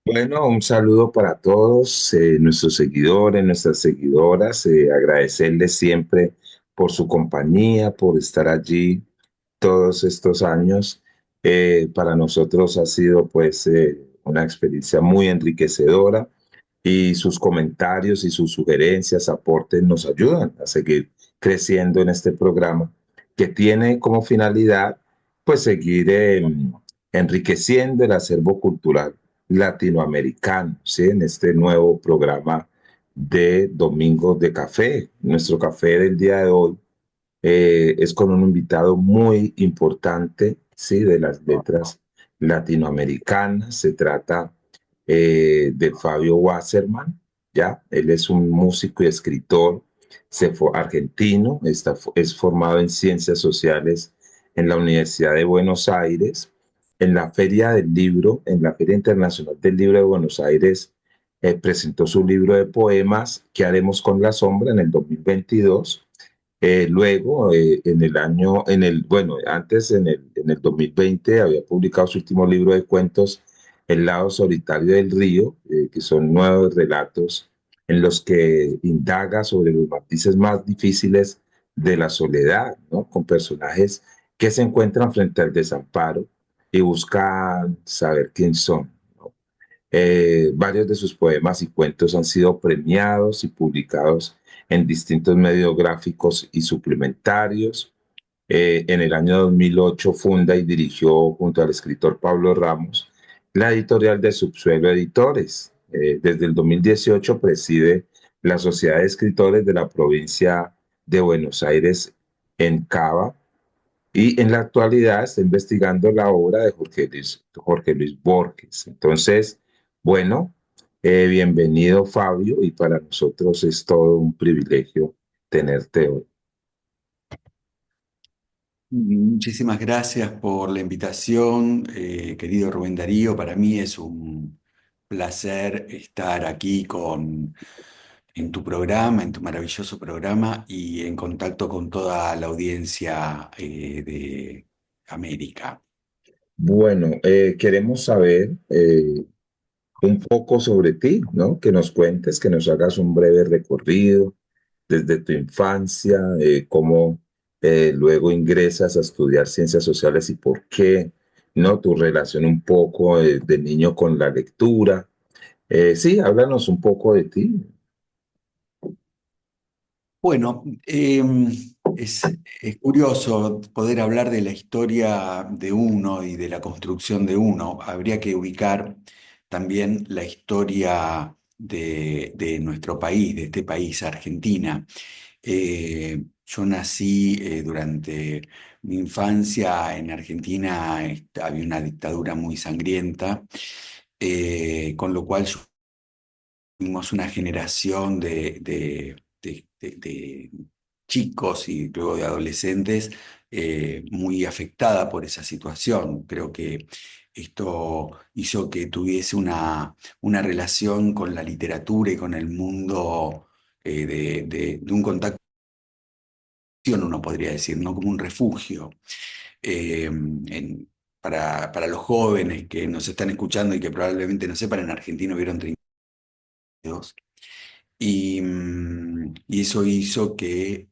Bueno, un saludo para todos nuestros seguidores, nuestras seguidoras, agradecerles siempre por su compañía, por estar allí todos estos años. Para nosotros ha sido pues una experiencia muy enriquecedora y sus comentarios y sus sugerencias, aportes nos ayudan a seguir creciendo en este programa que tiene como finalidad pues seguir enriqueciendo el acervo cultural latinoamericano, ¿sí? En este nuevo programa de Domingos de Café. Nuestro café del día de hoy es con un invitado muy importante, ¿sí? De las letras latinoamericanas. Se trata de Fabio Wasserman, ¿ya? Él es un músico y escritor argentino, es formado en ciencias sociales en la Universidad de Buenos Aires, en la Feria del Libro, en la Feria Internacional del Libro de Buenos Aires, presentó su libro de poemas, ¿Qué haremos con la sombra?, en el 2022. Luego, bueno, antes en el 2020 había publicado su último libro de cuentos, El lado solitario del río, que son nuevos relatos en los que indaga sobre los matices más difíciles de la soledad, ¿no? Con personajes que se encuentran frente al desamparo y buscan saber quién son, ¿no? Varios de sus poemas y cuentos han sido premiados y publicados en distintos medios gráficos y suplementarios. En el año 2008 funda y dirigió junto al escritor Pablo Ramos la editorial de Subsuelo Editores. Desde el 2018 preside la Sociedad de Escritores de la provincia de Buenos Aires en Cava, y en la actualidad está investigando la obra de Jorge Luis Borges. Entonces, bueno, bienvenido Fabio, y para nosotros es todo un privilegio tenerte hoy. Muchísimas gracias por la invitación, querido Rubén Darío. Para mí es un placer estar aquí en tu programa, en tu maravilloso programa y en contacto con toda la audiencia de América. Bueno, queremos saber un poco sobre ti, ¿no? Que nos cuentes, que nos hagas un breve recorrido desde tu infancia, cómo luego ingresas a estudiar ciencias sociales y por qué, ¿no? Tu relación un poco de niño con la lectura. Sí, háblanos un poco de ti. Bueno, es curioso poder hablar de la historia de uno y de la construcción de uno. Habría que ubicar también la historia de nuestro país, de este país, Argentina. Yo nací durante mi infancia en Argentina, había una dictadura muy sangrienta, con lo cual fuimos una generación de chicos y luego de adolescentes muy afectada por esa situación. Creo que esto hizo que tuviese una relación con la literatura y con el mundo de un contacto, uno podría decir, ¿no? Como un refugio. Eh, para los jóvenes que nos están escuchando y que probablemente no sepan, en Argentina hubieron 32. Y eso hizo que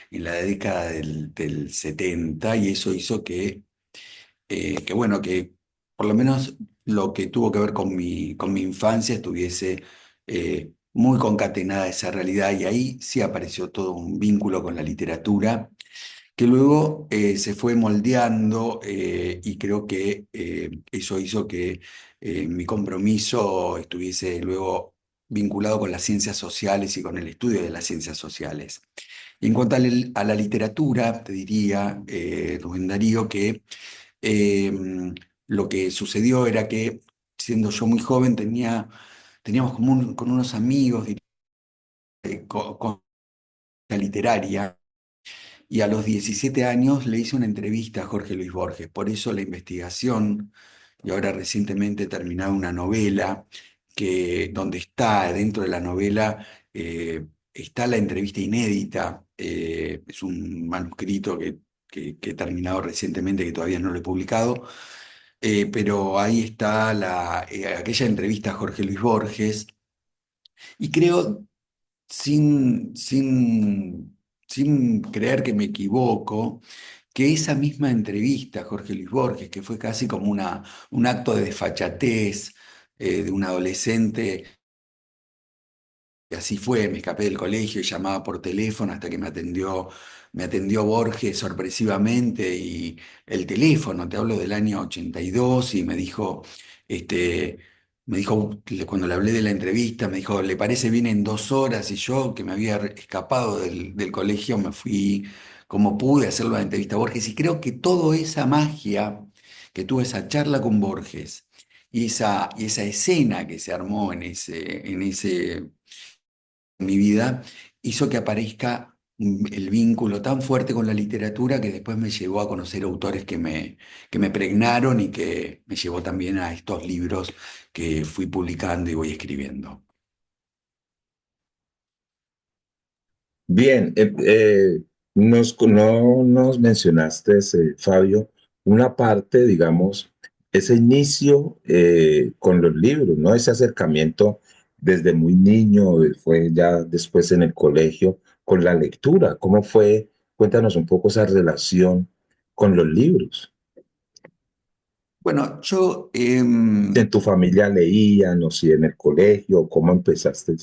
en la década del 70, y eso hizo bueno, que por lo menos lo que tuvo que ver con mi infancia estuviese muy concatenada a esa realidad, y ahí sí apareció todo un vínculo con la literatura que luego se fue moldeando, y creo que eso hizo que mi compromiso estuviese luego vinculado con las ciencias sociales y con el estudio de las ciencias sociales. Y en cuanto a la literatura, te diría, Rubén Darío, que eh, lo que sucedió era que, siendo yo muy joven, teníamos como con unos amigos, con la literaria. Y a los 17 años le hice una entrevista a Jorge Luis Borges. Por eso la investigación, y ahora recientemente he terminado una novela donde está, dentro de la novela, está la entrevista inédita. Es un manuscrito que he terminado recientemente, que todavía no lo he publicado, pero ahí está aquella entrevista a Jorge Luis Borges, y creo, sin creer que me equivoco, que esa misma entrevista a Jorge Luis Borges, que fue casi como un acto de desfachatez de un adolescente. Y así fue, me escapé del colegio y llamaba por teléfono hasta que me atendió Borges sorpresivamente y el teléfono, te hablo del año 82 y este, me dijo, cuando le hablé de la entrevista, me dijo, ¿le parece bien en 2 horas? Y yo, que me había escapado del colegio, me fui como pude a hacer la entrevista a Borges y creo que toda esa magia que tuvo esa charla con Borges y esa escena que se armó en ese mi vida hizo que aparezca el vínculo tan fuerte con la literatura que después me llevó a conocer autores que me pregnaron y que me llevó también a estos libros que fui publicando y voy escribiendo. Bien, no nos mencionaste, Fabio, una parte, digamos, ese inicio con los libros, ¿no? Ese acercamiento desde muy niño, fue ya después en el colegio, con la lectura. ¿Cómo fue? Cuéntanos un poco esa relación con los libros. Bueno, yo Si en tu familia leían o si en el colegio, ¿cómo empezaste?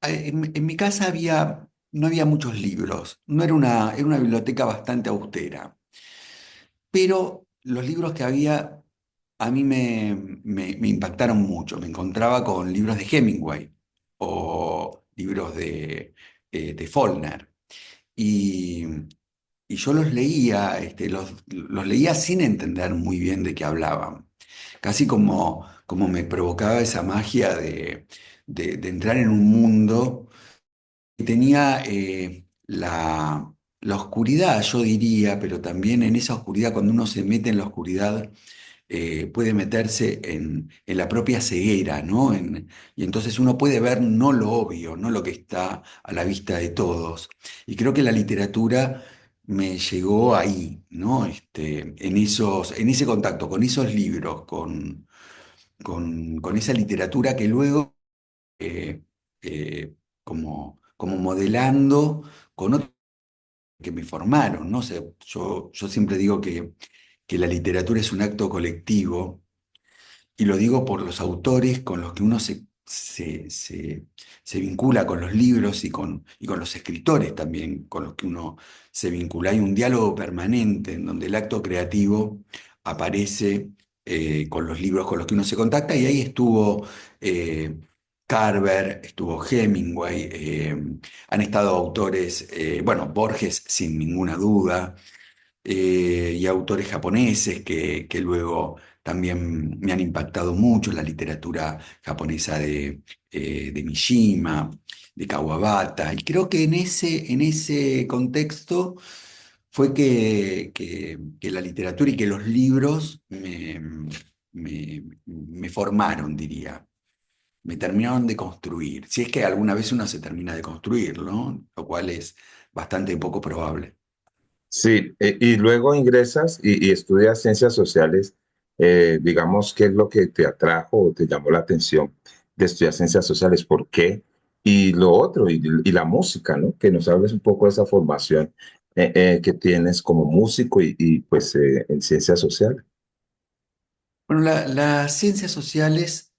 en mi casa no había muchos libros, no era una biblioteca bastante austera, pero los libros que había a mí me impactaron mucho. Me encontraba con libros de Hemingway o libros de Faulkner. Y, y yo los leía, los leía sin entender muy bien de qué hablaban. Casi como me provocaba esa magia de entrar en un mundo que tenía la oscuridad, yo diría, pero también en esa oscuridad, cuando uno se mete en la oscuridad, puede meterse en la propia ceguera, ¿no? Y entonces uno puede ver no lo obvio, no lo que está a la vista de todos. Y creo que la literatura me llegó ahí, ¿no? En ese contacto con esos libros, con esa literatura que luego, eh, eh, como modelando con otros que me formaron, ¿no? O sea, yo siempre digo que la literatura es un acto colectivo y lo digo por los autores con los que uno se vincula, con los libros y con los escritores también, con los que uno se vincula. Hay un diálogo permanente en donde el acto creativo aparece con los libros con los que uno se contacta, y ahí estuvo eh, Carver, estuvo Hemingway, han estado autores, bueno, Borges sin ninguna duda, y autores japoneses que luego también me han impactado mucho, la literatura japonesa de Mishima, de Kawabata, y creo que en ese contexto fue que la literatura y que los libros me formaron, diría. Me terminaron de construir, si es que alguna vez uno se termina de construir, ¿no? Lo cual es bastante poco probable. Sí, y luego ingresas y estudias ciencias sociales. Digamos, ¿qué es lo que te atrajo o te llamó la atención de estudiar ciencias sociales? ¿Por qué? Y lo otro, y la música, ¿no? Que nos hables un poco de esa formación que tienes como músico pues en ciencias sociales. Bueno, las ciencias sociales,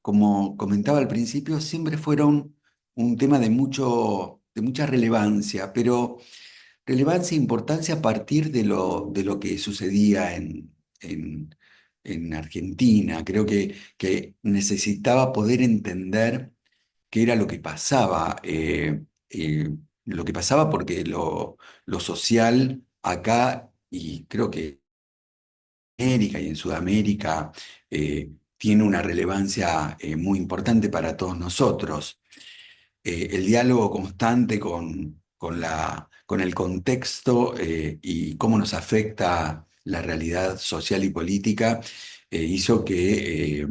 como comentaba al principio, siempre fueron un tema de mucha relevancia, pero relevancia e importancia a partir de lo que sucedía en, en Argentina. Creo que necesitaba poder entender qué era eh, lo que pasaba porque lo social acá, y creo que América y en Sudamérica tiene una relevancia muy importante para todos nosotros. El diálogo constante con el contexto y cómo nos afecta la realidad social y política hizo que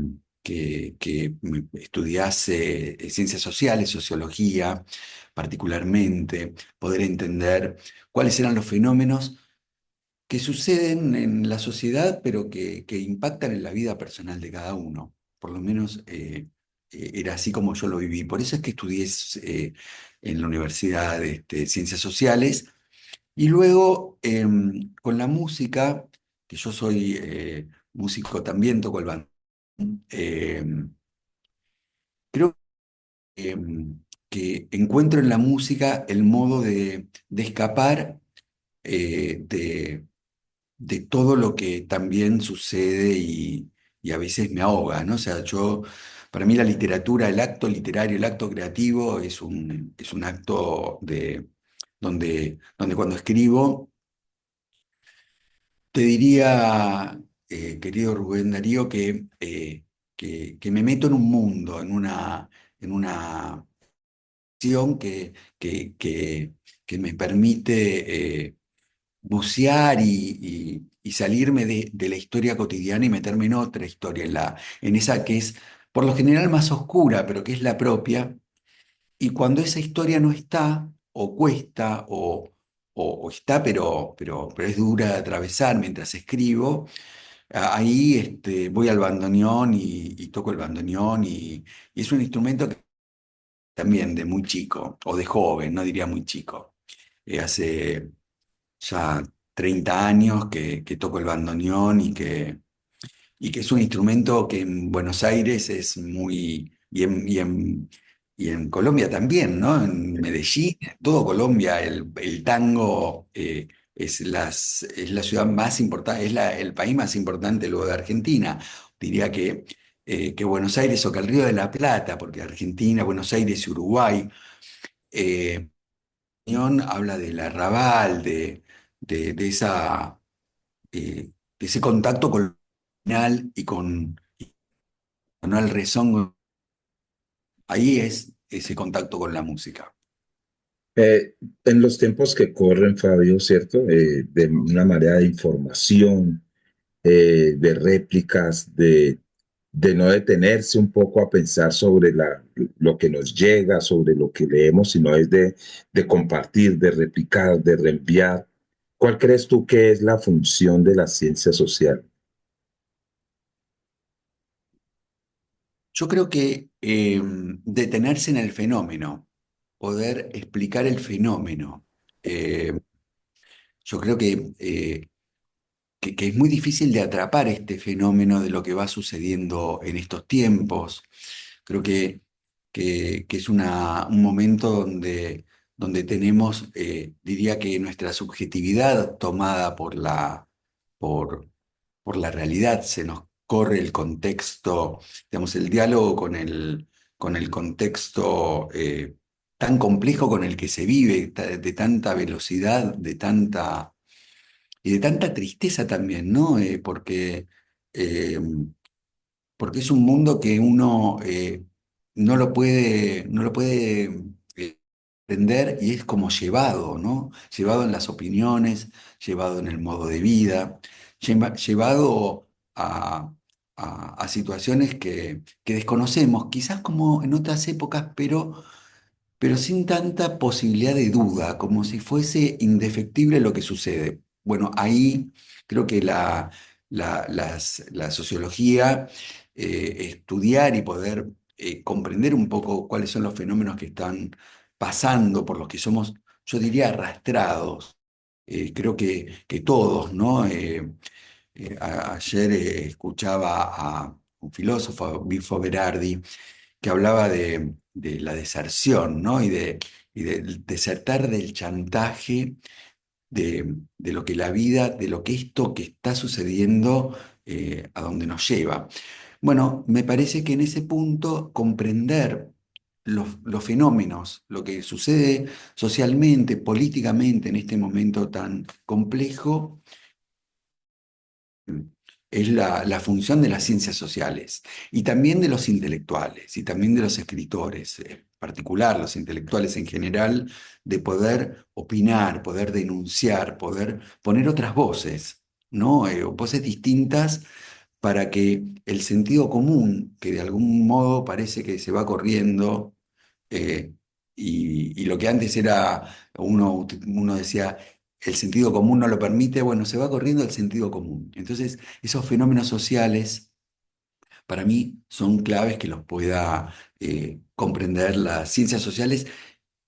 estudiase ciencias sociales, sociología particularmente, poder entender cuáles eran los fenómenos que suceden en la sociedad, pero que impactan en la vida personal de cada uno. Por lo menos era así como yo lo viví. Por eso es que estudié en la Universidad Ciencias Sociales y luego con la música, que yo soy músico también, toco el banjo. Creo que encuentro en la música el modo de escapar de todo lo que también sucede y a veces me ahoga, ¿no? O sea, para mí la literatura, el acto literario, el acto creativo es un acto donde cuando escribo, te diría, querido Rubén Darío, que me meto en un mundo, en una acción que me permite bucear y salirme de la historia cotidiana y meterme en otra historia, en esa que es por lo general más oscura, pero que es la propia. Y cuando esa historia no está, o cuesta, o está, pero es dura de atravesar mientras escribo, ahí voy al bandoneón y toco el bandoneón y es un instrumento que también de muy chico, o de joven, no diría muy chico. Hace ya 30 años que toco el bandoneón y que es un instrumento que en Buenos Aires es muy, y en Colombia también, ¿no? En Medellín, en todo Colombia, el tango es la ciudad más importante, el país más importante luego de Argentina. Diría que Buenos Aires o que el Río de la Plata, porque Argentina, Buenos Aires y Uruguay. eh, Habla del arrabal, de de ese contacto con lo final con el rezongo. Ahí es ese contacto con la música. Eh, en los tiempos que corren, Fabio, ¿cierto? De una manera de información, de réplicas, de no detenerse un poco a pensar sobre lo que nos llega, sobre lo que leemos, sino es de compartir, de replicar, de reenviar. ¿Cuál crees tú que es la función de la ciencia social? Yo creo que detenerse en el fenómeno, poder explicar el fenómeno. Eh, yo creo que es muy difícil de atrapar este fenómeno de lo que va sucediendo en estos tiempos. Creo que es un momento donde tenemos, diría que nuestra subjetividad tomada por, por la realidad, se nos corre el contexto, digamos, el diálogo con el contexto tan complejo con el que se vive, de tanta velocidad, y de tanta tristeza también, ¿no? Eh, porque es un mundo que uno no lo puede entender y es como llevado, ¿no? Llevado en las opiniones, llevado en el modo de vida, llevado a situaciones que desconocemos, quizás como en otras épocas, pero sin tanta posibilidad de duda, como si fuese indefectible lo que sucede. Bueno, ahí creo que la sociología, estudiar y poder comprender un poco cuáles son los fenómenos que están pasando, por los que somos, yo diría, arrastrados. Creo que todos, ¿no? Ayer escuchaba a un filósofo, Bifo Berardi, que hablaba de la deserción, ¿no? Y del desertar del chantaje de lo que la vida, de lo que esto que está sucediendo, a donde nos lleva. Bueno, me parece que en ese punto comprender los fenómenos, lo que sucede socialmente, políticamente en este momento tan complejo, es la función de las ciencias sociales y también de los intelectuales y también de los escritores, en particular los intelectuales en general, de poder opinar, poder denunciar, poder poner otras voces, ¿no? Voces distintas para que el sentido común, que de algún modo parece que se va corriendo, eh, y lo que antes era, uno decía, el sentido común no lo permite, bueno, se va corriendo el sentido común. Entonces, esos fenómenos sociales, para mí, son claves que los pueda comprender las ciencias sociales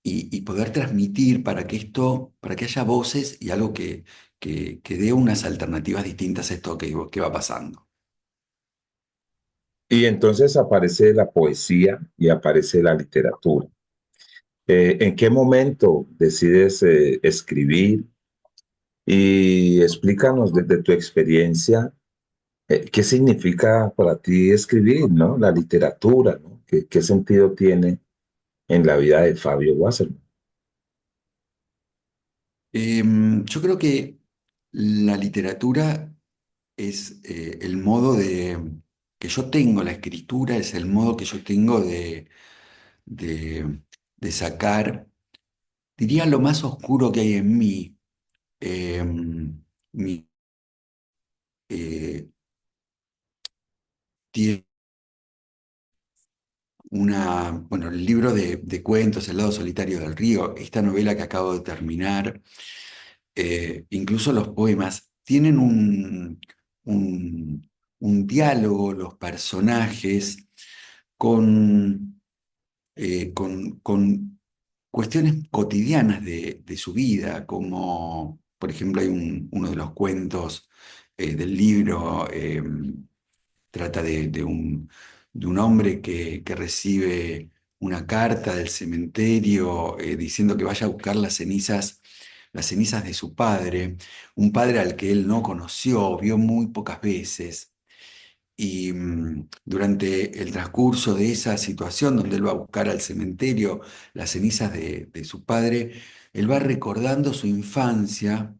y poder transmitir para que esto, para que haya voces y algo que dé unas alternativas distintas a esto que va pasando. Y entonces aparece la poesía y aparece la literatura. ¿En qué momento decides escribir? Y explícanos desde tu experiencia, ¿qué significa para ti escribir, ¿no? La literatura, ¿no? ¿Qué sentido tiene en la vida de Fabio Wasserman? Yo creo que la literatura es el modo que yo tengo, la escritura es el modo que yo tengo de, de sacar, diría, lo más oscuro que hay en mí. Mi, eh, Tiene bueno, el libro de cuentos, El lado solitario del río, esta novela que acabo de terminar, incluso los poemas, tienen un, un diálogo, los personajes, con, con cuestiones cotidianas de su vida, como por ejemplo hay uno de los cuentos del libro, trata de un hombre que recibe una carta del cementerio diciendo que vaya a buscar las cenizas de su padre, un padre al que él no conoció, vio muy pocas veces. Y durante el transcurso de esa situación donde él va a buscar al cementerio las cenizas de su padre, él va recordando su infancia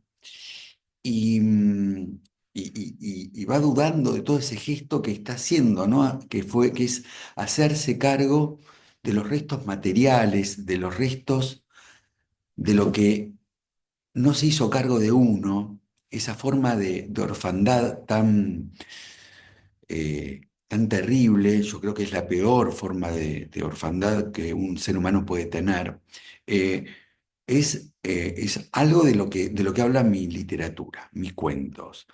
y, y va dudando de todo ese gesto que está haciendo, ¿no? Que es hacerse cargo de los restos materiales, de los restos de lo que no se hizo cargo de uno, esa forma de orfandad tan terrible. Yo creo que es la peor forma de orfandad que un ser humano puede tener. eh, es algo de lo que habla mi literatura, mis cuentos.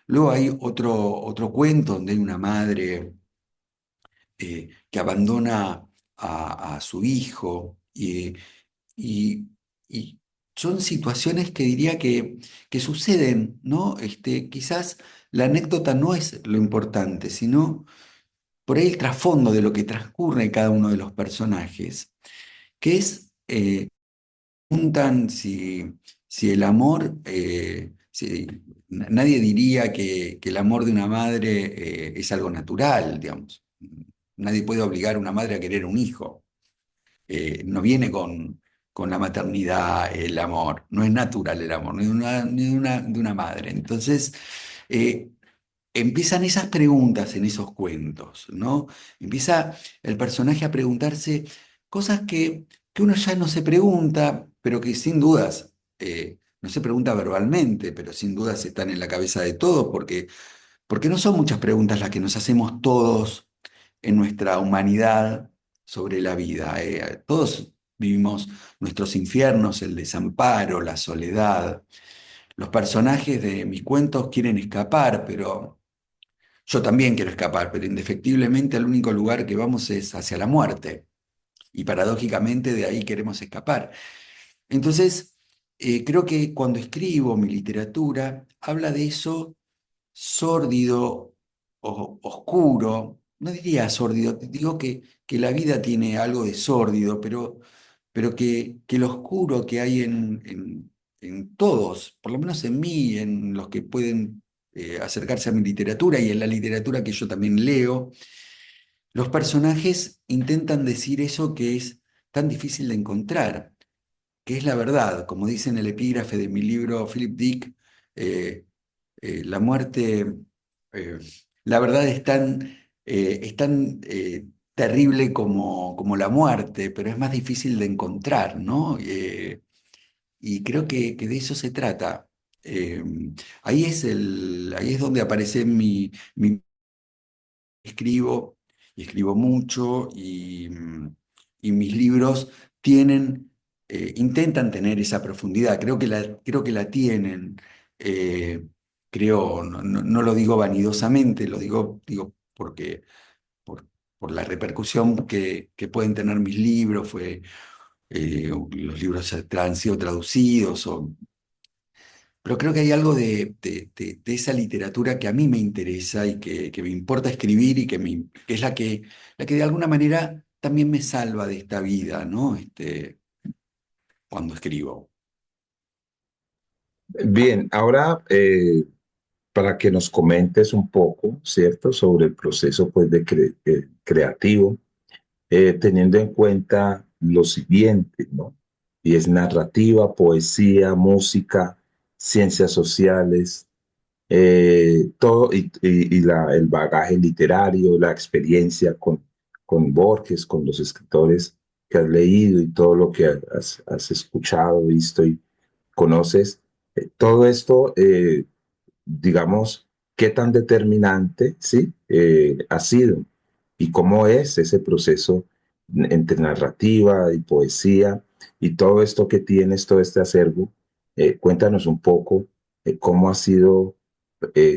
Luego hay otro cuento donde hay una madre que abandona a su hijo y- y son situaciones que diría que suceden, ¿no? Quizás la anécdota no es lo importante, sino por ahí el trasfondo de lo que transcurre en cada uno de los personajes, que es preguntan si el amor, nadie diría que el amor de una madre es algo natural, digamos. Nadie puede obligar a una madre a querer un hijo. No viene con la maternidad el amor, no es natural el amor, de una madre. Entonces, eh, empiezan esas preguntas en esos cuentos, ¿no? Empieza el personaje a preguntarse cosas que uno ya no se pregunta, pero que sin dudas no se pregunta verbalmente, pero sin dudas están en la cabeza de todos, porque no son muchas preguntas las que nos hacemos todos en nuestra humanidad sobre la vida. Todos vivimos nuestros infiernos, el desamparo, la soledad. Los personajes de mis cuentos quieren escapar, pero yo también quiero escapar, pero indefectiblemente el único lugar que vamos es hacia la muerte. Y paradójicamente de ahí queremos escapar. Entonces, creo que cuando escribo mi literatura, habla de eso sórdido o oscuro. No diría sórdido, digo que la vida tiene algo de sórdido, pero que lo oscuro que hay en todos, por lo menos en mí, en los que pueden acercarse a mi literatura y en la literatura que yo también leo, los personajes intentan decir eso que es tan difícil de encontrar, que es la verdad, como dice en el epígrafe de mi libro Philip Dick, eh, la muerte, eh, la verdad es tan terrible como la muerte, pero es más difícil de encontrar, ¿no? Y creo que de eso se trata. Eh, ahí es donde aparece escribo, y escribo mucho, y mis libros tienen intentan tener esa profundidad, creo que la tienen. eh, Creo, no lo digo vanidosamente, lo digo porque por, por la repercusión que pueden tener mis libros, los libros han sido traducidos, pero creo que hay algo de esa literatura que a mí me interesa y que me importa escribir y que es la que de alguna manera también me salva de esta vida, ¿no? Cuando escribo. Bien, ahora para que nos comentes un poco, ¿cierto?, sobre el proceso pues, creativo, teniendo en cuenta lo siguiente, ¿no? Y es narrativa, poesía, música, ciencias sociales, todo el bagaje literario, la experiencia con Borges, con los escritores que has leído y todo lo que has escuchado, visto y conoces. Todo esto, digamos, qué tan determinante, ¿sí? Ha sido y cómo es ese proceso entre narrativa y poesía y todo esto que tienes, todo este acervo. Cuéntanos un poco cómo ha sido,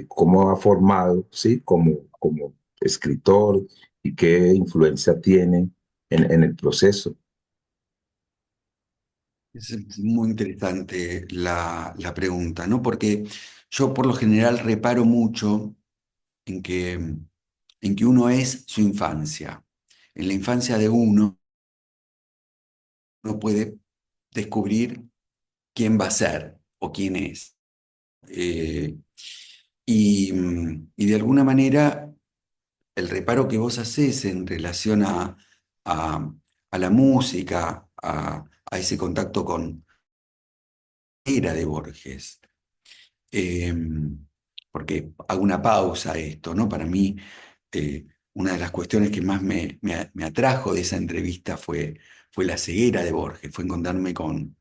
cómo ha formado, ¿sí? Como escritor y qué influencia tiene en el proceso. Es muy interesante la pregunta, ¿no? Porque yo por lo general reparo mucho en que, en que uno es su infancia. En la infancia de uno puede descubrir quién va a ser o quién es. Eh, y de alguna manera, el reparo que vos haces en relación a, a la música, a ese contacto con era de Borges. Eh, Porque hago una pausa a esto, ¿no? Para mí, eh, una de las cuestiones que más me atrajo de esa entrevista fue la ceguera de Borges, fue encontrarme con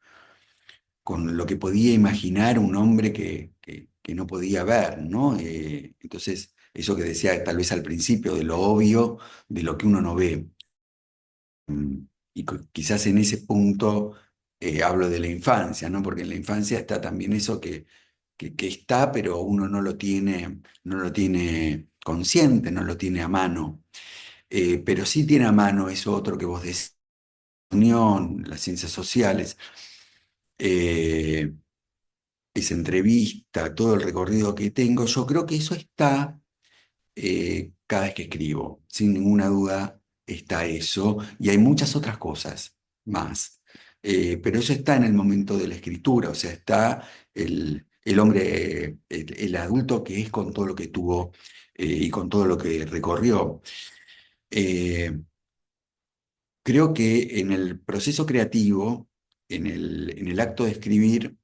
lo que podía imaginar un hombre que no podía ver, ¿no? Entonces, eso que decía tal vez al principio, de lo obvio, de lo que uno no ve. Y quizás en ese punto hablo de la infancia, ¿no? Porque en la infancia está también eso que está, pero uno no lo tiene consciente, no lo tiene a mano. Pero sí tiene a mano eso otro que vos decís, unión, las ciencias sociales, eh, esa entrevista, todo el recorrido que tengo, yo creo que eso está cada vez que escribo. Sin ninguna duda está eso, y hay muchas otras cosas más. Pero eso está en el momento de la escritura, o sea, está el hombre, el adulto que es con todo lo que tuvo y con todo lo que recorrió. Eh, Creo que en el proceso creativo, en el acto de escribir,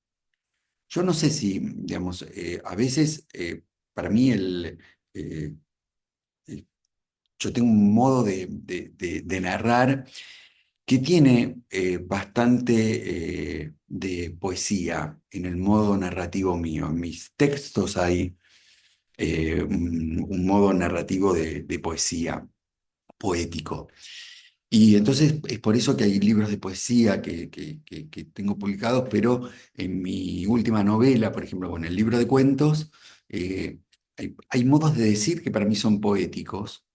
yo no sé si, digamos, a veces para mí eh, eh, yo tengo un modo de narrar que tiene bastante de poesía en el modo narrativo mío. En mis textos hay un modo narrativo de poesía, poético. Y entonces es por eso que hay libros de poesía que tengo publicados, pero en mi última novela, por ejemplo, o en el libro de cuentos, eh, hay modos de decir que para mí son poéticos,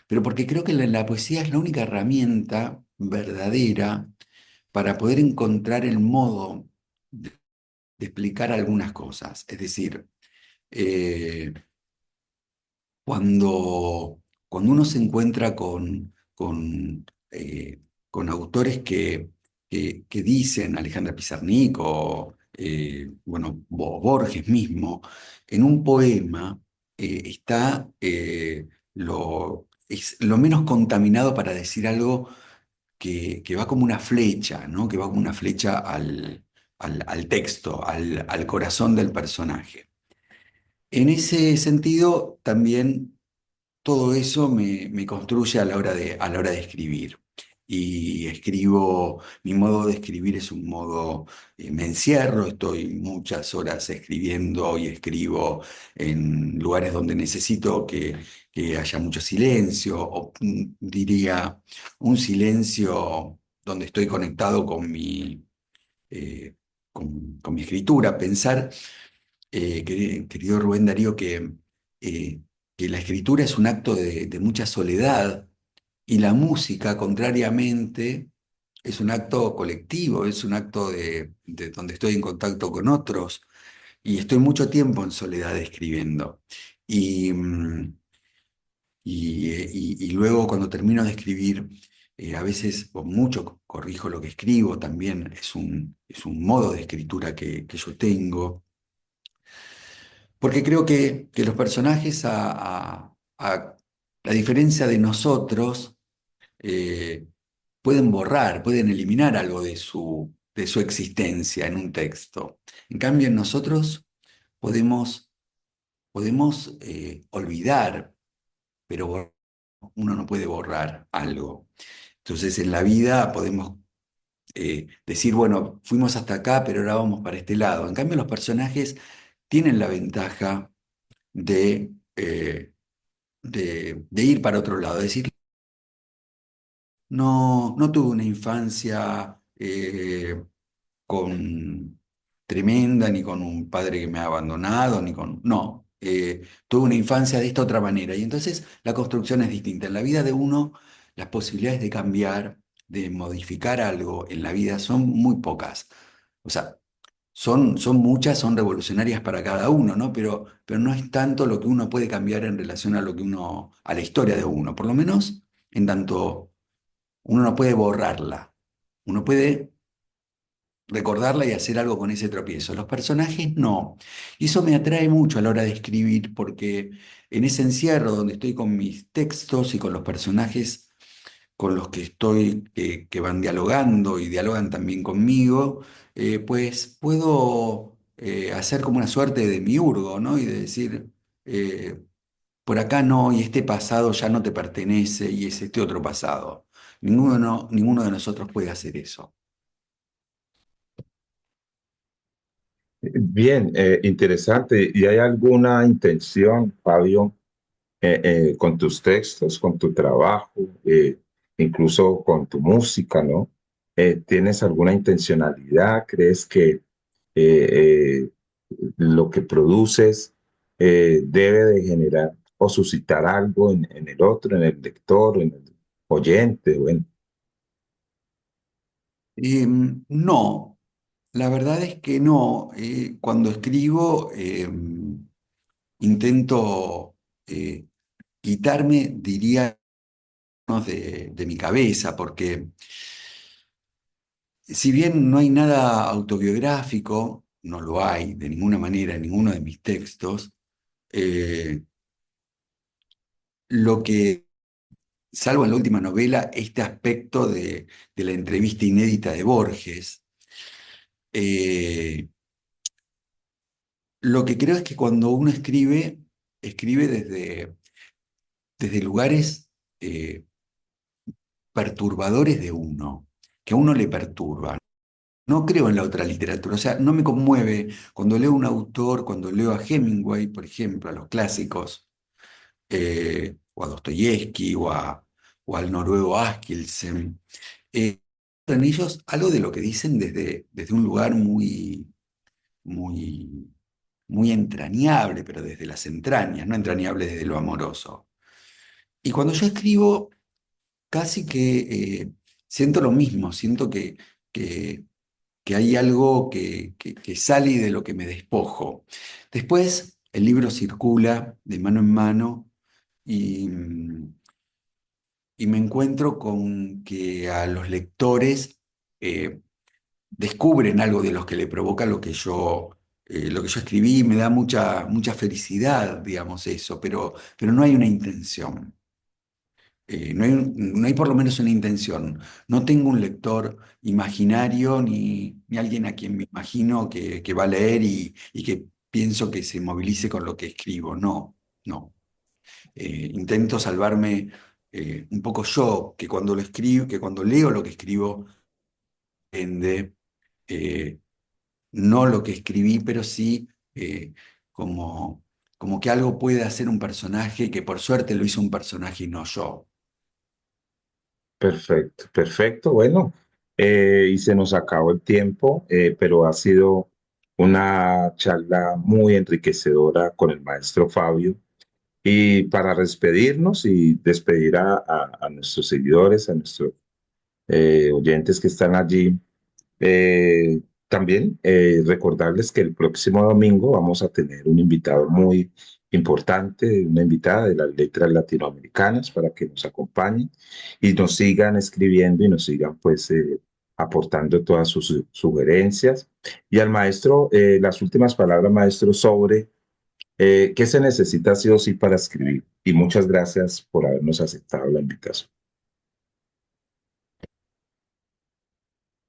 pero porque creo que la poesía es la única herramienta verdadera para poder encontrar el modo de explicar algunas cosas. Es decir, eh, cuando uno se encuentra con autores que dicen, Alejandra Pizarnik o bueno, Borges mismo, en un poema está es lo menos contaminado para decir algo que va como una flecha, ¿no? Que va como una flecha al texto, al corazón del personaje. En ese sentido, también todo eso me construye a la hora de escribir. Y mi modo de escribir es un modo, me encierro, estoy muchas horas escribiendo y escribo en lugares donde necesito que haya mucho silencio, o diría un silencio. donde estoy conectado eh, con mi escritura. Pensar, querido Rubén Darío, eh, que la escritura es un acto de mucha soledad y la música, contrariamente, es un acto colectivo, es un acto de donde estoy en contacto con otros y estoy mucho tiempo en soledad escribiendo. Y, y luego cuando termino de escribir, a veces o mucho corrijo lo que escribo, también es un modo de escritura que yo tengo, porque creo que los personajes, a diferencia de nosotros, eh, pueden borrar, pueden eliminar algo de su existencia en un texto. En cambio, en nosotros podemos olvidar, pero uno no puede borrar algo. Entonces, en la vida podemos decir, bueno, fuimos hasta acá, pero ahora vamos para este lado. En cambio, los personajes tienen la ventaja de ir para otro lado, es decir, no tuve una infancia con tremenda, ni con un padre que me ha abandonado, ni con... No, tuve una infancia de esta otra manera. Y entonces la construcción es distinta. En la vida de uno, las posibilidades de cambiar, de modificar algo en la vida son muy pocas. O sea, son muchas, son revolucionarias para cada uno, ¿no? Pero no es tanto lo que uno puede cambiar en relación a lo que a la historia de uno. Por lo menos en tanto uno no puede borrarla. Uno puede recordarla y hacer algo con ese tropiezo. Los personajes no. Y eso me atrae mucho a la hora de escribir porque en ese encierro donde estoy con mis textos y con los personajes con los que estoy, que van dialogando y dialogan también conmigo, pues puedo hacer como una suerte de miurgo, ¿no? Y de decir, eh, por acá no, y este pasado ya no te pertenece y es este otro pasado. Ninguno de nosotros puede hacer eso. Bien, interesante. ¿Y hay alguna intención, Fabio, con tus textos, con tu trabajo, incluso con tu música, ¿no? ¿Tienes alguna intencionalidad? ¿Crees que eh, lo que produces debe de generar o suscitar algo en el otro, en el lector, en el oyente? Bueno, No, la verdad es que no. Cuando escribo, intento eh, quitarme, diría, de mi cabeza, porque si bien no hay nada autobiográfico, no lo hay de ninguna manera en ninguno de mis textos, eh, lo que, salvo en la última novela, este aspecto de la entrevista inédita de Borges, eh, lo que creo es que cuando uno escribe, escribe desde lugares perturbadores de uno, que a uno le perturban. No creo en la otra literatura, o sea, no me conmueve cuando leo a un autor, cuando leo a Hemingway, por ejemplo, a los clásicos, o a Dostoyevsky, o al noruego Askildsen. eh, en ellos algo de lo que dicen desde un lugar muy, muy entrañable, pero desde las entrañas, no entrañable desde lo amoroso. Y cuando yo escribo, casi que siento lo mismo, siento que, que hay algo que sale de lo que me despojo. Después, el libro circula de mano en mano y me encuentro con que a los lectores eh, descubren algo de los que le provoca lo que yo escribí, y me da mucha felicidad, digamos eso, pero no hay una intención. No hay por lo menos una intención. No tengo un lector imaginario ni alguien a quien me imagino que va a leer y que pienso que se movilice con lo que escribo. No, no. Intento salvarme un poco yo, que cuando lo escribo, que cuando leo lo que escribo, entiende no lo que escribí, pero sí como, como que algo puede hacer un personaje que por suerte lo hizo un personaje y no yo. perfecto, perfecto. Bueno. y se nos acabó el tiempo, pero ha sido una charla muy enriquecedora con el maestro Fabio. Y para despedirnos y despedir a nuestros seguidores, a nuestros oyentes que están allí, eh, también recordarles que el próximo domingo vamos a tener un invitado muy importante, una invitada de las letras latinoamericanas para que nos acompañen y nos sigan escribiendo y nos sigan pues aportando todas sus sugerencias. Y al maestro, las últimas palabras, maestro, sobre qué se necesita sí o sí para escribir. Y muchas gracias por habernos aceptado la invitación.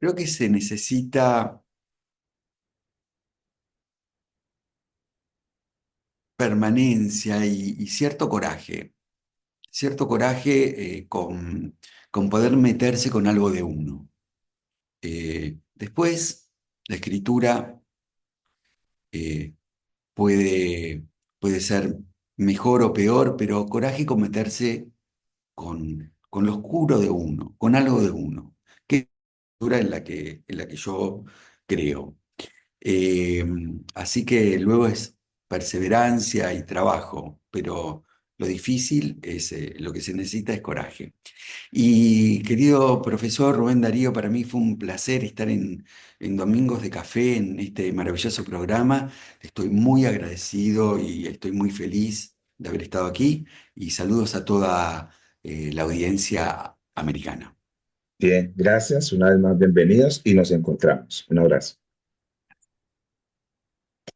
Creo que se necesita permanencia y cierto coraje con poder meterse con algo de uno. Después, la escritura eh, puede, puede ser mejor o peor, pero coraje con meterse con lo oscuro de uno, con algo de uno, que es la escritura en la que yo creo. Eh, Así que luego es perseverancia y trabajo, pero lo difícil es, lo que se necesita es coraje. Y querido profesor Rubén Darío, para mí fue un placer estar en Domingos de Café, en este maravilloso programa. Estoy muy agradecido y estoy muy feliz de haber estado aquí y saludos a toda la audiencia americana. Bien, gracias. Una vez más, bienvenidos y nos encontramos. Un abrazo.